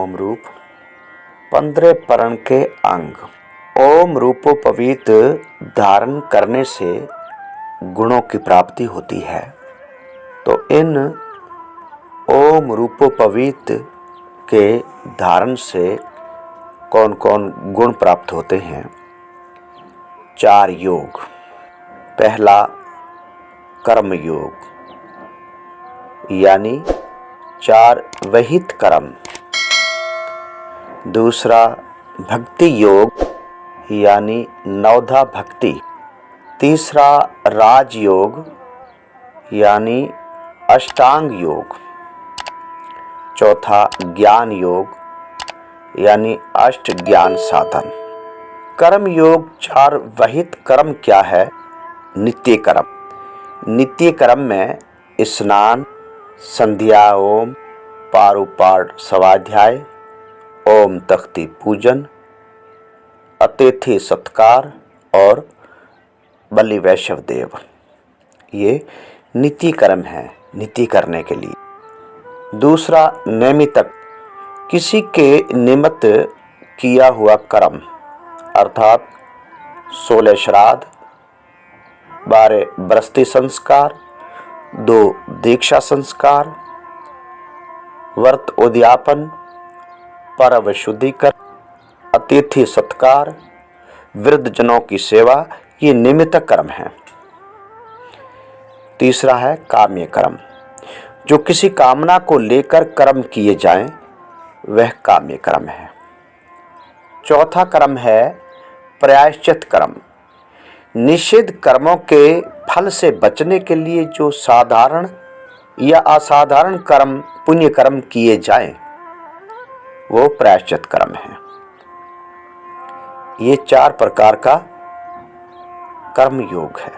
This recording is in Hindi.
ओम रूप 15 परण के अंग। ओम रूपोपवीत धारण करने से गुणों की प्राप्ति होती है। तो इन ओम रूपोपवीत के धारण से कौन कौन गुण प्राप्त होते हैं? 4 योग। पहला कर्म योग, यानी 4 विहित कर्म। दूसरा भक्ति योग, यानी 9धा भक्ति। तीसरा राजयोग, यानी अष्टांग योग। चौथा ज्ञान योग, यानी अष्ट ज्ञान साधन। कर्म योग 4 विहित कर्म क्या है? नित्य कर्म। नित्य कर्म में स्नान, संध्या ओम, पारुपाठ स्वाध्याय, ओम तख्ती पूजन, अतिथि सत्कार और बलि वैष्णव देव, ये नित्य कर्म है, नित्य करने के लिए। दूसरा नैमित्तिक, किसी के निमित्त किया हुआ कर्म, अर्थात 16 श्राद्ध, 12 बृहस्पति संस्कार, 2 दीक्षा संस्कार, व्रत उद्यापन, पर्व शुद्धिकरण, अतिथि सत्कार, वृद्ध जनों की सेवा, ये निमित्त कर्म है। तीसरा है काम्य कर्म, जो किसी कामना को लेकर कर्म किए जाएं, वह काम्य कर्म है। चौथा कर्म है प्रायश्चित कर्म। निषिद्ध कर्मों के फल से बचने के लिए जो साधारण या असाधारण कर्म, पुण्य कर्म किए जाएं, वो प्रायश्चित कर्म है। ये 4 प्रकार का कर्म योग है।